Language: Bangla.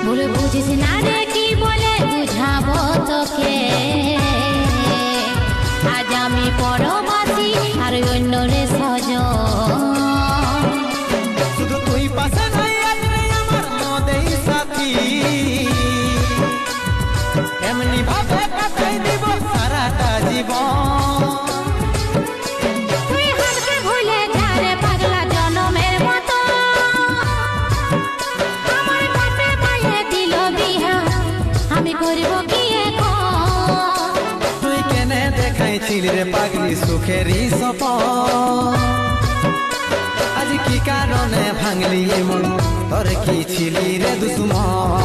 বলে বুঝিস না রে কি বলে বুঝাবো তোকে আজ আমি পরবাসী আর অন্য রে সজন শুধু তুই পাশে নাই আজ রে আমার মদেই সাথী এমনি ভাবে কাটাই দিব সারাটা জীবন তুই হাতকে ভুলে যা রে পাগলা জনমের মতো আমার কাছে পায়ে দিল বিহা আমি করব কি এখন তুই কেনে দেখাইছিলি রে পাগলি সুখেরই সপন আজ কি কারণে ভাঙলি মন তোর কি ছিলি রে দুশ্মন